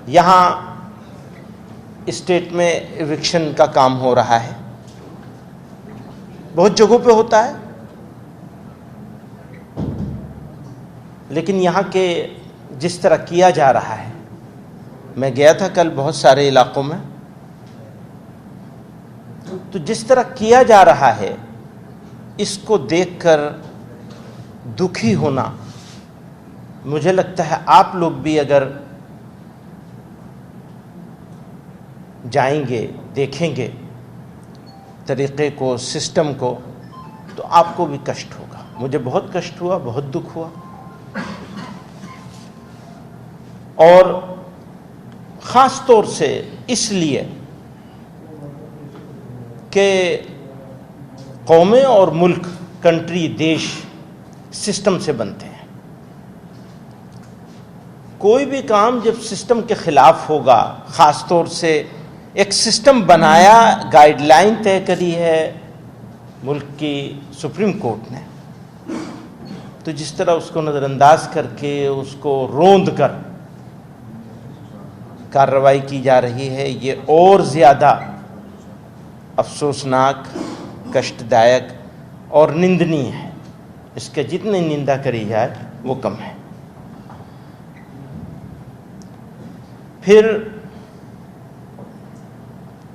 यहाँ स्टेट में एविक्शन का काम हो रहा है, बहुत जगहों पे होता है, लेकिन यहाँ के जिस तरह किया जा रहा है, मैं गया था कल बहुत सारे इलाकों में, तो जिस तरह किया जा रहा है इसको देखकर दुखी होना, मुझे लगता है आप लोग भी अगर जाएंगे, देखेंगे तरीक़े को, सिस्टम को, तो आपको भी कष्ट होगा। मुझे बहुत कष्ट हुआ, बहुत दुख हुआ। और ख़ास तौर से इसलिए कि कौमें और मुल्क, कंट्री, देश सिस्टम से बनते हैं। कोई भी काम जब सिस्टम के ख़िलाफ़ होगा, ख़ास तौर से एक सिस्टम बनाया, गाइडलाइन तय करी है मुल्क की सुप्रीम कोर्ट ने, तो जिस तरह उसको नज़रअंदाज करके, उसको रोंद कर कार्रवाई की जा रही है, ये और ज़्यादा अफसोसनाक, कष्टदायक और निंदनीय है। इसके जितनी निंदा करी जाए वो कम है। फिर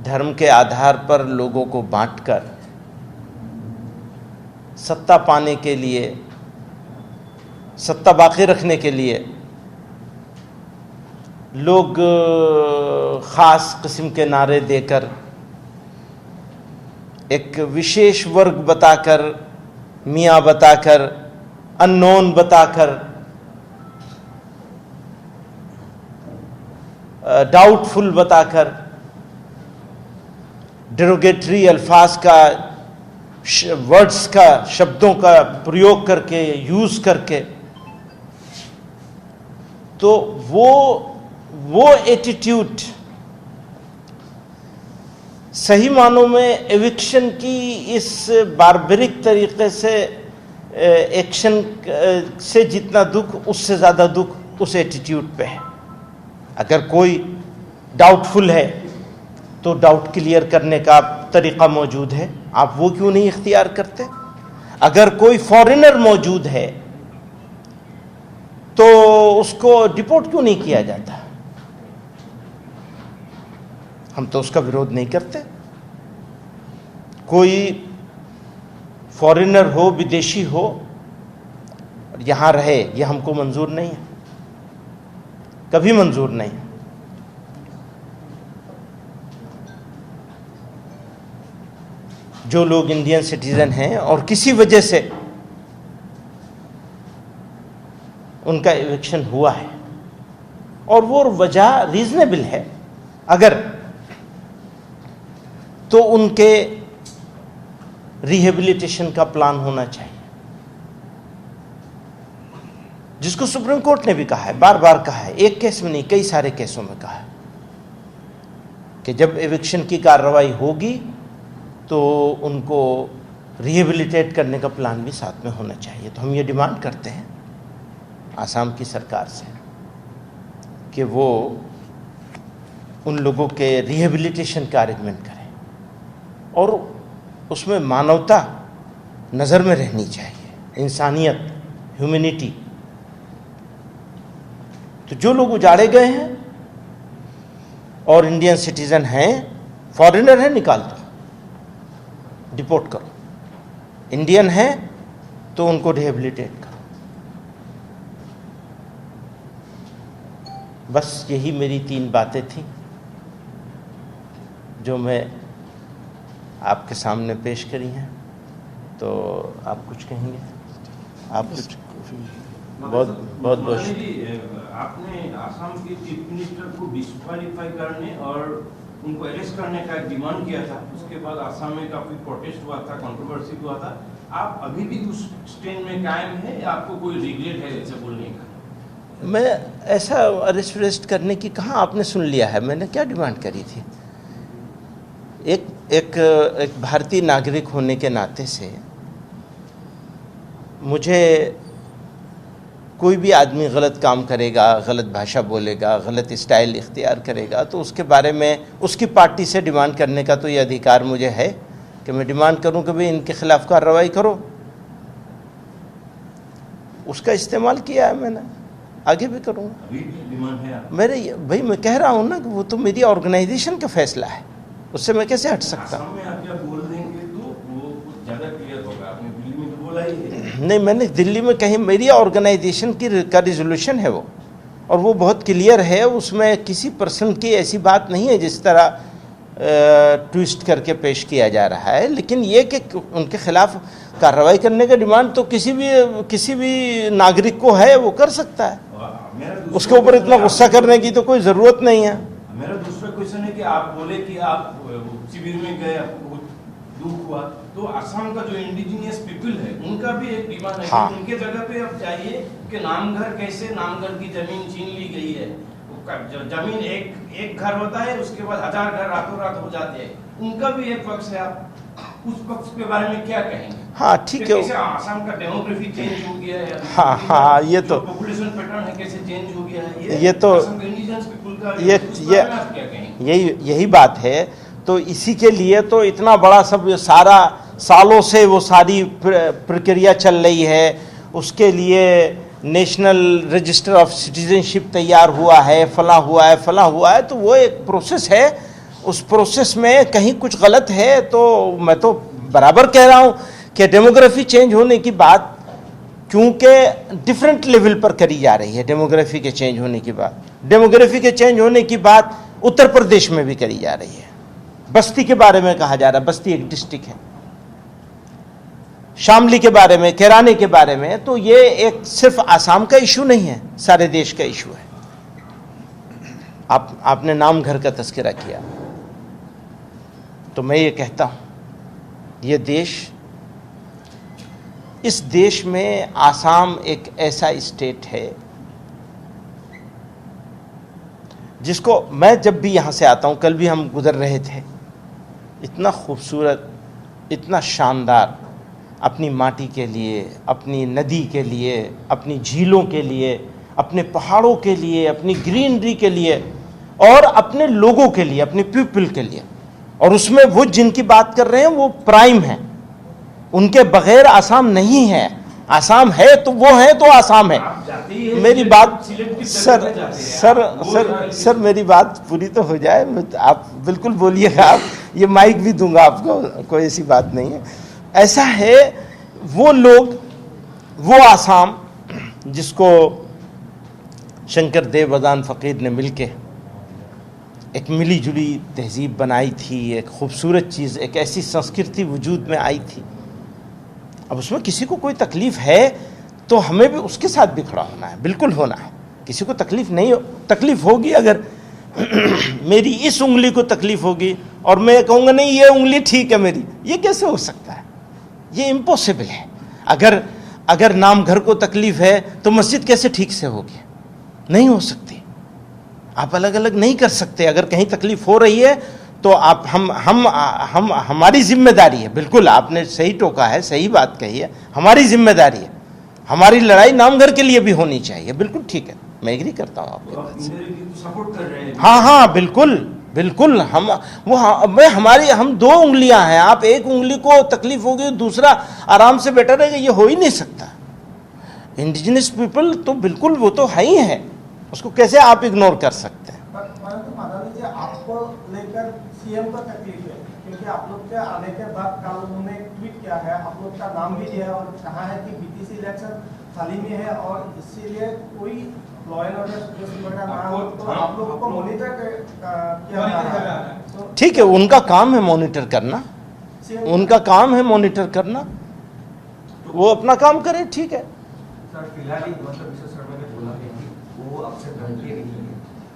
धर्म के आधार पर लोगों को बांटकर सत्ता पाने के लिए, सत्ता बाकी रखने के लिए लोग ख़ास किस्म के नारे देकर, एक विशेष वर्ग बताकर, मियाँ बताकर, अननोन बताकर, डाउटफुल बताकर, डेरोगेटरी अल्फाज का, वर्ड्स का, शब्दों का प्रयोग करके, यूज़ करके, तो वो एटीट्यूड सही मानों में एविक्शन की इस बारबरिक तरीक़े से एक्शन से जितना दुख, उससे ज़्यादा दुख उस एटीट्यूड पे है। अगर कोई डाउटफुल है तो डाउट क्लियर करने का तरीक़ा मौजूद है, आप वो क्यों नहीं इख्तियार करते? अगर कोई फॉरेनर मौजूद है तो उसको डिपोर्ट क्यों नहीं किया जाता? हम तो उसका विरोध नहीं करते। कोई फॉरेनर हो, विदेशी हो, यहाँ रहे, ये हमको मंजूर नहीं है, कभी मंजूर नहीं है। जो लोग इंडियन सिटीजन हैं और किसी वजह से उनका एविक्शन हुआ है और वो वजह रीजनेबल है, अगर तो उनके रिहेबिलिटेशन का प्लान होना चाहिए, जिसको सुप्रीम कोर्ट ने भी कहा है, बार बार कहा है, एक केस में नहीं कई सारे केसों में कहा है कि जब एविक्शन की कार्रवाई होगी तो उनको रिहेबिलिटेट करने का प्लान भी साथ में होना चाहिए। तो हम ये डिमांड करते हैं आसाम की सरकार से कि वो उन लोगों के रिहेबिलिटेशन का अरेंजमेंट करें और उसमें मानवता नज़र में रहनी चाहिए, इंसानियत, ह्यूमैनिटी। तो जो लोग उजाड़े गए हैं और इंडियन सिटीजन हैं, फॉरेनर हैं, निकाल दो, डिपोर्ट करो। इंडियन हैं तो उनको रिहेबिलिटेट करो। बस यही मेरी 3 बातें थी जो मैं आपके सामने पेश करी हैं। तो आप कुछ कहेंगे? आप कुछ? बहुत बहुत बहुत आपने आसाम के चीफ मिनिस्टर को डिस्क्वालीफाई करने और उनको अरेस्ट करने का डिमांड किया था। उसके बाद आसाम में काफी प्रोटेस्ट हुआ था, कंट्रोवर्सी हुआ था। आप अभी भी उस स्टैंड में कायम है या आपको कोई रिग्रेट है ऐसे बोलने का? मैं ऐसा अरेस्ट करने की कहाँ आपने सुन लिया है? मैंने क्या डिमांड करी थी? एक भारतीय नागरिक होने के नाते से मुझे कोई भी आदमी गलत काम करेगा, गलत भाषा बोलेगा, गलत स्टाइल इख्तियार करेगा, तो उसके बारे में उसकी पार्टी से डिमांड करने का तो ये अधिकार मुझे है कि मैं डिमांड करूं कि भाई इनके खिलाफ कार्रवाई करो। उसका इस्तेमाल किया है मैंने, आगे भी करूंगा। अभी भी डिमांड है आपकी? मेरे भाई मैं कह रहा हूं ना कि वो तो मेरी ऑर्गेनाइजेशन का फैसला है, उससे मैं कैसे हट सकता हूं? आसाम में आप जब बोल देंगे तो वो कुछ ज्यादा क्लियर होगा। आपने दिल्ली में तो बोला ही है। नहीं, मैंने दिल्ली में कहीं, मेरी ऑर्गेनाइजेशन का रिजोल्यूशन है वो, और वो बहुत क्लियर है, उसमें किसी पर्सन की ऐसी बात नहीं है जिस तरह ट्विस्ट करके पेश किया जा रहा है। लेकिन ये कि उनके खिलाफ कार्रवाई करने का डिमांड तो किसी भी नागरिक को है, वो कर सकता है। उसके ऊपर इतना गुस्सा करने की तो कोई ज़रूरत नहीं है। मेरा दूसरा क्वेश्चन है कि आप बोले कि आप शिविर में गए, आपको बहुत दुख हुआ, तो असम का जो इंडिजिनियस पीपल है उनका भी एक डिमांड है हाँ। कि उनके जगह पे अब चाहिए कि नामघर, कैसे नामघर की जमीन छीन ली गई है। जमीन एक घर होता है, उसके बाद 1000 घर रातों रात हो जाते हैं। उनका भी एक पक्ष है, आप उस पक्ष के बारे में क्या कहेंगे? हाँ ठीक है। कैसे आसाम का डेमोग्राफी चेंज हो गया है? हाँ, ये तो पॉपुलेशन पैटर्न है, कैसे चेंज हो गया है? ये तो असम के इंडिजिनस पीपल का यही बात है। तो इसी के लिए तो इतना बड़ा सब सारा सालों से वो सारी प्रक्रिया चल रही है। उसके लिए नेशनल रजिस्टर ऑफ सिटीजनशिप तैयार हुआ है, फला हुआ है, तो वो एक प्रोसेस है। उस प्रोसेस में कहीं कुछ गलत है तो मैं तो बराबर कह रहा हूँ कि डेमोग्राफी चेंज होने की बात, क्योंकि डिफरेंट लेवल पर करी जा रही है डेमोग्राफी के चेंज होने की बात। डेमोग्राफी के चेंज होने की बात उत्तर प्रदेश में भी करी जा रही है। बस्ती के बारे में कहा जा रहा है, बस्ती एक डिस्ट्रिक्ट है, शामली के बारे में, कैराने के बारे में। तो ये एक सिर्फ आसाम का इशू नहीं है, सारे देश का इशू है। आपने नाम घर का तस्करा किया, तो मैं ये कहता हूं, ये देश, इस देश में आसाम एक ऐसा स्टेट है जिसको मैं जब भी यहां से आता हूं, कल भी हम गुजर रहे थे, इतना खूबसूरत, इतना शानदार, अपनी माटी के लिए, अपनी नदी के लिए, अपनी झीलों के लिए, अपने पहाड़ों के लिए, अपनी ग्रीनरी के लिए, और अपने लोगों के लिए, अपने पीपल के लिए। और उसमें वो जिनकी बात कर रहे हैं वो प्राइम है, उनके बगैर आसाम नहीं है। आसाम है तो वो है तो आसाम है। मेरी बात सर मेरी बात पूरी तो हो जाए, आप बिल्कुल बोलिएगा। आप ये माइक भी दूंगा आपको, कोई ऐसी बात नहीं है। ऐसा है, वो लोग, वो आसाम जिसको शंकर देव बदान फ़कीर ने मिलके एक मिली जुली तहजीब बनाई थी, एक खूबसूरत चीज़, एक ऐसी संस्कृति वजूद में आई थी। अब उसमें किसी को कोई तकलीफ़ है तो हमें भी उसके साथ भी खड़ा होना है, बिल्कुल होना है। किसी को तकलीफ़ नहीं, तकलीफ़ होगी अगर मेरी इस उंगली को तकलीफ़ होगी और मैं कहूँगा नहीं ये उंगली ठीक है मेरी, ये कैसे हो सकता है? ये इम्पॉसिबल है। अगर नाम घर को तकलीफ़ है तो मस्जिद कैसे ठीक से होगी? नहीं हो सकती। आप अलग अलग नहीं कर सकते। अगर कहीं तकलीफ़ हो रही है तो आप हम हमारी जिम्मेदारी है। बिल्कुल आपने सही टोका है, सही बात कही है, हमारी जिम्मेदारी है। हमारी लड़ाई नाम घर के लिए भी होनी चाहिए, बिल्कुल ठीक है, मैं एग्री करता हूँ आपकी बात से। सपोर्ट कर रहे हैं। हाँ बिल्कुल हम 2 उंगलियां हैं। आप एक उंगली को तकलीफ होगी, दूसरा आराम से बैठा रहेगा, ये हो ही नहीं सकता। इंडिजिनस पीपल तो बिल्कुल वो तो है ही है, उसको कैसे आप इग्नोर कर सकते हैं? आपको लेकर सीएम को तकलीफ है, क्योंकि आप लोग के आने के बाद कल उन्होंने ट्वीट किया है, आप लोग का नाम भी दिया है और कहा है कि बीटीसी इलेक्शन खाली में है और इसीलिए कोई लॉ एंड ऑर्डर का नाम, तो आप लोगों को मॉनिटर किया जा रहा है। ठीक है, उनका काम है मॉनिटर करना, उनका काम है मॉनिटर करना, वो अपना काम करे, ठीक है। सर फिलहाल ही मिस्टर शर्मा ने बोला है कि वो आपसे धमकी नहीं है।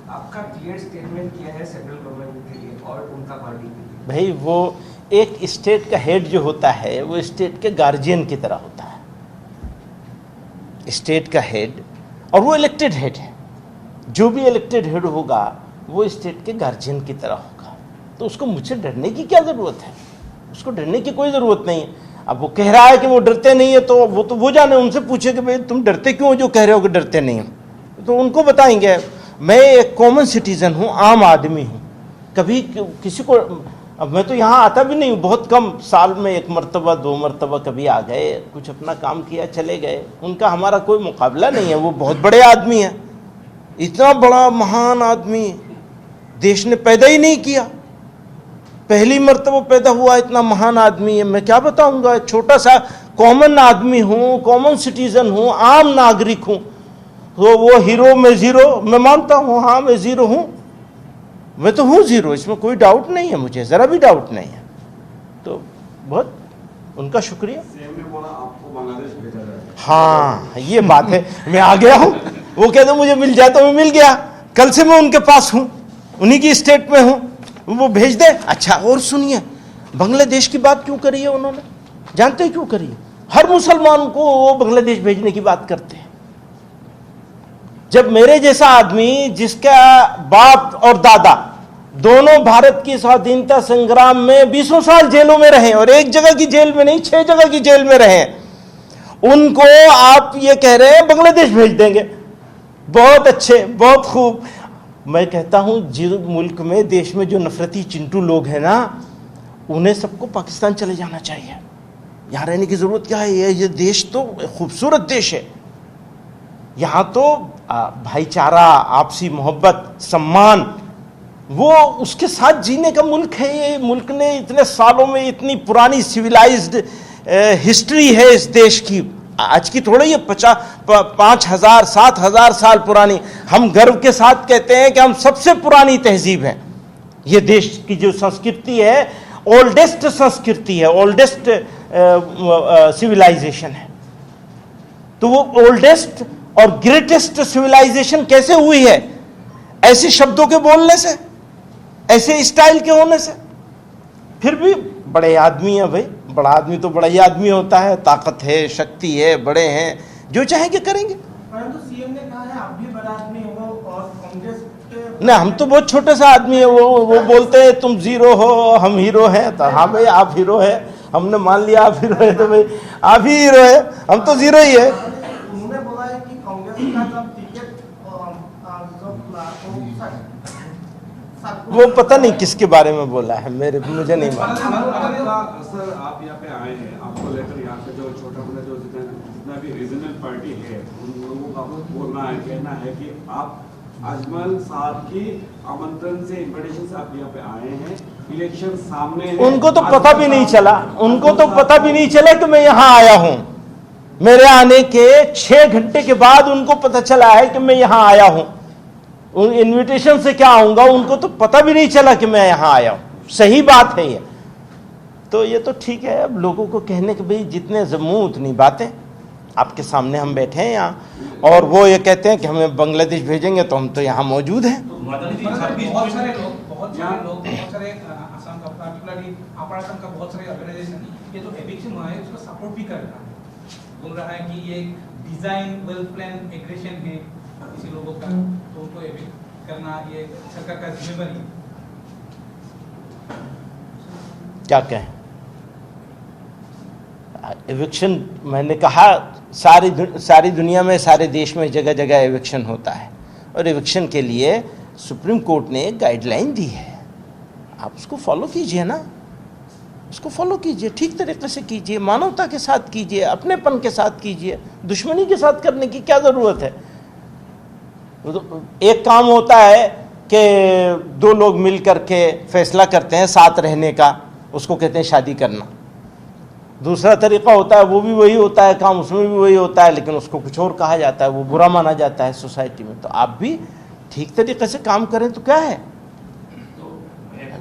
आपका क्लियर स्टेटमेंट किया है सेंट्रल गवर्नमेंट के लिए और उनका पार्टी के लिए? भाई वो एक स्टेट का हेड जो होता है वो स्टेट के गार्जियन की तरह होता है, स्टेट का हेड, और वो इलेक्टेड हेड है। जो भी इलेक्टेड हेड होगा वो स्टेट के गार्जियन की तरह होगा, तो उसको मुझसे डरने की क्या ज़रूरत है? उसको डरने की कोई ज़रूरत नहीं है। अब वो कह रहा है कि वो डरते नहीं है, तो वो जाने, उनसे पूछे कि भाई तुम डरते क्यों हो जो कह रहे हो कि डरते नहीं हो, तो उनको बताएंगे। मैं एक कॉमन सिटीजन हूँ, आम आदमी हूँ, कभी किसी को, अब मैं तो यहाँ आता भी नहीं हूँ, बहुत कम, साल में 1 मरतबा 2 मरतबा कभी आ गए, कुछ अपना काम किया चले गए, उनका हमारा कोई मुकाबला नहीं है। वो बहुत बड़े आदमी हैं, इतना बड़ा महान आदमी देश ने पैदा ही नहीं किया, पहली मरतबा पैदा हुआ, इतना महान आदमी है। मैं क्या बताऊंगा, छोटा सा कॉमन आदमी हूँ, कॉमन सिटीजन हूँ, आम नागरिक हूँ। तो वो हीरो, मैं जीरो, मैं मानता हूँ, हाँ मैं जीरो हूँ, मैं तो हूँ जीरो, इसमें कोई डाउट नहीं है, मुझे ज़रा भी डाउट नहीं है। तो बहुत उनका शुक्रिया। सीएम ने बोला आपको बांग्लादेश भेजा जाए। हाँ ये बात है, मैं आ गया हूँ, वो कहते मुझे मिल जाए तो मैं मिल गया, कल से मैं उनके पास हूँ, उन्हीं की स्टेट में हूँ, वो भेज दे। अच्छा और सुनिए, बांग्लादेश की बात क्यों करी है उन्होंने, जानते क्यों करी है? हर मुसलमान को वो बांग्लादेश भेजने की बात करते हैं। जब मेरे जैसा आदमी, जिसका बाप और दादा दोनों भारत की स्वाधीनता संग्राम में 20 साल जेलों में रहे, और एक जगह की जेल में नहीं 6 जगह की जेल में रहे, उनको आप ये कह रहे हैं बांग्लादेश भेज देंगे, बहुत अच्छे, बहुत खूब। मैं कहता हूं जिस मुल्क में, देश में जो नफरती चिंटू लोग हैं ना, उन्हें सबको पाकिस्तान चले जाना चाहिए, यहाँ रहने की जरूरत क्या है? ये देश तो खूबसूरत देश है, यहाँ तो भाईचारा, आपसी मोहब्बत, सम्मान, वो उसके साथ जीने का मुल्क है। ये मुल्क ने इतने सालों में इतनी पुरानी सिविलाइज्ड हिस्ट्री है इस देश की, आज की थोड़ी ये 5,000 7,000 साल पुरानी। हम गर्व के साथ कहते हैं कि हम सबसे पुरानी तहजीब हैं। ये देश की जो संस्कृति है, ओल्डेस्ट संस्कृति है, ओल्डेस्ट सिविलाइजेशन है। तो वो ओल्डेस्ट और ग्रेटेस्ट सिविलाइजेशन कैसे हुई है? ऐसे शब्दों के बोलने से, ऐसे स्टाइल के होने से। फिर भी बड़े आदमी है भाई, बड़ा आदमी तो बड़ा ही आदमी होता है, ताकत है, शक्ति है, बड़े हैं, जो चाहेंगे करेंगे। परंतु सीएम ने कहा है आप भी बड़ा आदमी हो और कांग्रेस के, नहीं, हम तो बहुत छोटे सा आदमी है। वो बोलते हैं तुम जीरो हो, हम हीरो हैं। तो हाँ भाई, आप हीरो है, हमने मान लिया आप हीरो है, तो भाई आप ही हीरो है, हम तो जीरो ही है। उन्होंने बोला है कि कांग्रेस का जब टिकट वो पता नहीं किसके बारे में बोला है, मुझे नहीं मालूम। सर आप यहाँ पे आए हैं, आपको लेकर यहाँ पे जो छोटा मोटा जो जितना भी रीजनल पार्टी है, उन लोगों का बोलना है, कहना है कि आप अजमल साहब की आमंत्रण से, इन्विटेशन से आप यहाँ पे आए हैं, इलेक्शन सामने है। उनको तो पता भी नहीं चला, उनको तो पता भी नहीं चला कि मैं यहाँ आया हूँ। मेरे आने के 6 घंटे के बाद उनको पता चला है कि मैं यहाँ आया हूँ। उन इनविटेशन से क्या आऊंगा, उनको तो पता भी नहीं चला कि मैं यहाँ आया हूँ। सही बात है ये तो, ये तो ठीक है। अब लोगों को कहने के भाई जितने मुंह उतनी बातें। आपके सामने हम बैठे हैं यहाँ, और वो ये कहते हैं कि हमें बांग्लादेश भेजेंगे, तो हम तो यहाँ मौजूद हैं। बहुत सारे आसाम का, पार्टिकुलरली अपर आसाम का बहुत सारे ऑर्गेनाइजेशन ये जो एविक्शन हुआ है उसको सपोर्ट भी कर रहा है, बोल रहा है कि ये डिजाइन वेल प्लान एग्रेशन है किसी लोगों का, तो उनको एविक्ट करना ये सरकार का जिम्मेदारी है। क्या कहें, एविक्शन, मैंने कहा सारी दुनिया में, सारे देश में जगह जगह एविक्शन होता है, और एविक्शन के लिए सुप्रीम कोर्ट ने एक गाइडलाइन दी है। आप उसको फॉलो कीजिए ना, उसको फॉलो कीजिए, ठीक तरीके से कीजिए, मानवता के साथ कीजिए, अपनेपन के साथ कीजिए, दुश्मनी के साथ करने की क्या ज़रूरत है। एक काम होता है कि 2 लोग मिल करके फैसला करते हैं साथ रहने का, उसको कहते हैं शादी करना। दूसरा तरीका होता है, वो भी वही होता है काम, उसमें भी वही होता है, लेकिन उसको कुछ और कहा जाता है, वो बुरा माना जाता है सोसाइटी में। तो आप भी ठीक तरीके से काम करें तो क्या है।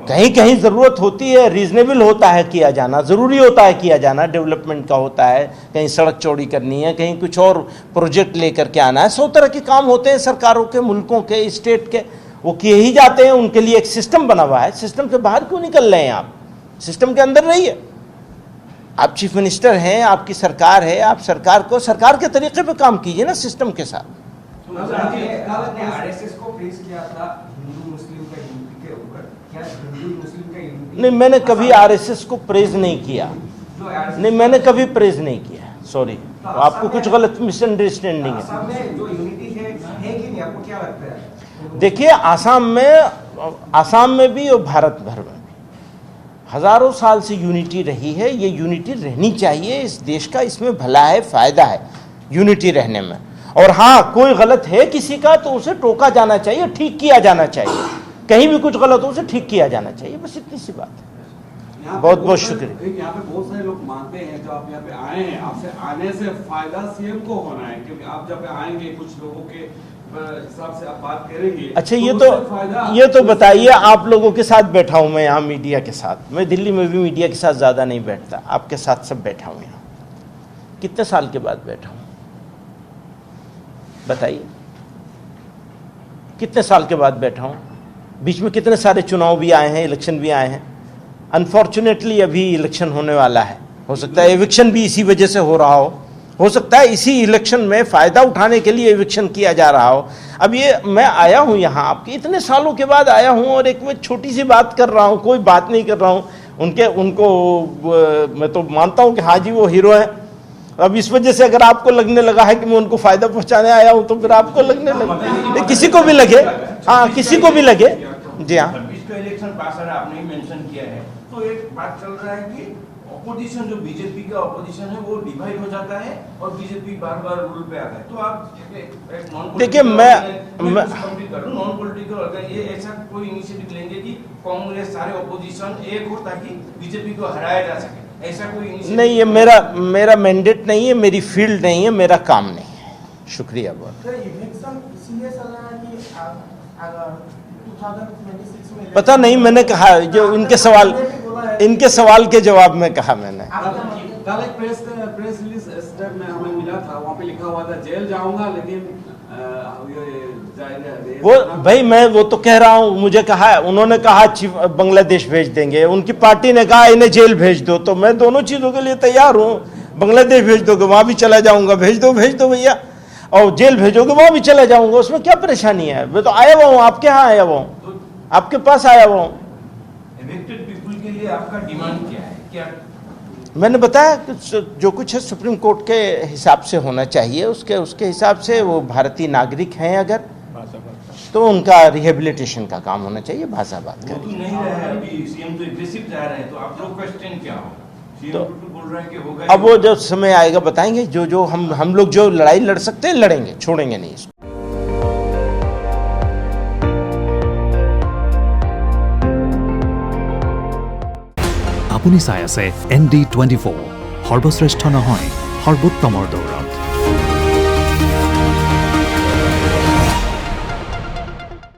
कहीं कहीं ज़रूरत होती है, रीजनेबल होता है किया जाना, ज़रूरी होता है किया जाना, डेवलपमेंट का होता है, कहीं सड़क चौड़ी करनी है, कहीं कुछ और प्रोजेक्ट लेकर के आना है। 100 तरह के काम होते हैं सरकारों के, मुल्कों के, स्टेट के, वो किए ही जाते हैं। उनके लिए एक सिस्टम बना हुआ है। सिस्टम से बाहर क्यों निकल रहे हैं आप? सिस्टम के अंदर रहिए। आप चीफ मिनिस्टर हैं, आपकी सरकार है, आप सरकार को सरकार के तरीके पे काम कीजिए ना, सिस्टम के साथ। आरएसएस को प्रेस किया था हिंदू मुस्लिम का यूनिटी के ऊपर, क्या हिंदू मुस्लिम का यूनिटी? नहीं, मैंने कभी आरएसएस को प्रेज नहीं किया। जो नहीं, मैंने कभी प्रेज नहीं किया, सॉरी, आपको कुछ गलत मिसअंडरस्टैंडिंग है। असम में जो यूनिटी है कि नहीं, आपको क्या लगता है? देखिए, आसाम में भी और भारत भर में भी हजारों साल से यूनिटी रही है। ये यूनिटी रहनी चाहिए, इस देश का इसमें भला है, फायदा है यूनिटी रहने में। और हाँ, कोई गलत है किसी का तो उसे टोका जाना चाहिए, ठीक किया जाना चाहिए। कहीं भी कुछ गलत हो उसे ठीक किया जाना चाहिए, बस इतनी सी बात है। बहुत बहुत शुक्रिया। यहाँ पे बहुत सारे लोग मानते हैं, जो आप यहाँ पे आए हैं, आपसे आने से फायदा सीएम को होना है, क्योंकि आप जब आएंगे कुछ लोगों के हिसाब से आप बात करेंगे। अच्छा, तो ये तो बताइए, आप लोगों के साथ बैठा हूं मैं यहाँ, मीडिया के साथ। मैं दिल्ली में भी मीडिया के साथ ज़्यादा नहीं बैठता, आपके साथ सब बैठा हूं यहाँ। कितने साल के बाद बैठा हूं बताइए, कितने साल के बाद बैठा हूं? बीच में कितने सारे चुनाव भी आए हैं, इलेक्शन भी आए हैं। अनफॉर्चुनेटली अभी इलेक्शन होने वाला है, हो सकता है एविक्शन भी इसी वजह से हो रहा हो सकता है इसी इलेक्शन में फ़ायदा उठाने के लिए एविक्शन किया जा रहा हो। अब ये मैं आया हूँ यहाँ, आपके इतने सालों के बाद आया हूँ और एक मैं छोटी सी बात कर रहा हूँ, कोई बात नहीं कर रहा हूँ। उनको मैं तो मानता हूँ कि हाँ जी वो हीरो है। अब इस वजह से अगर आपको लगने लगा है कि मैं उनको फ़ायदा पहुँचाने आया हूँ तो फिर आपको लगने लगे, किसी को भी लगे, हाँ किसी को भी लगे। जी हाँ, 26 का इलेक्शन पास है, आपने ही मेंशन किया है, तो एक बात चल रहा है कि ऑपोजिशन, जो बीजेपी का ऑपोजिशन है वो डिवाइड हो जाता है और बीजेपी बार बार रूल पे आता है। तो आप एक नॉन, देखिए मैं कंप्लीट कर लूं, नॉन पॉलिटिकल अगर ये ऐसा कोई इनिशिएटिव लेंगे कि कांग्रेस सारे ऑपोजिशन एक हो ताकि बीजेपी को हराया जा सके, ऐसा कोई इनिशिएटिव? नहीं, ये मेरा मैंडेट नहीं है, मेरी फील्ड नहीं है, मेरा काम नहीं है। शुक्रिया बहुत। इलेक्शन इसीलिए चल रहा है कि अगर 2026 में पता नहीं, मैंने कहा जो इनके सवाल के जवाब में कहा मैंने। कल एक प्रेस रिलीज स्टेप में हमें मिला था, वहाँ पे लिखा हुआ था जेल जाऊंगा लेकिन वो भाई मैं वो तो कह रहा हूँ, मुझे कहा, उन्होंने कहा बांग्लादेश भेज देंगे, उनकी पार्टी ने कहा इन्हें जेल भेज दो, तो मैं दोनों चीज़ों के लिए तैयार हूँ। बांग्लादेश भेज दोगे वहाँ भी चला जाऊँगा, भेज दो भैया, और जेल भेजोगे वहाँ भी चला जाऊँगा, उसमें क्या परेशानी है? मैं तो आया हुआ हूँ, आपके यहाँ आया हुआ हूँ, आपके पास आया हुआ हूँ। इलेक्टेड पीपल के लिए आपका डिमांड क्या है? क्या मैंने बताया कि जो कुछ है सुप्रीम कोर्ट के हिसाब से होना चाहिए, उसके हिसाब से वो भारतीय नागरिक हैं अगर, तो उनका रिहेबिलिटेशन का काम होना चाहिए। भाषा बात वो करें तो नहीं रहा है अभी, सीएम तो एग्रेसिव जा रहे हैं, तो आप लोग का स्टैंड क्या हो? सीएम तो तो बोल रहे हैं कि होगा, अब वो जब समय आएगा बताएंगे। जो हम लोग जो लड़ाई लड़ सकते हैं लड़ेंगे, छोड़ेंगे नहीं इसको। আপুনি চাই আছে ND24 সৰ্বশ্ৰেষ্ঠ নহয় সৰ্বোত্তমৰ দৌৰ।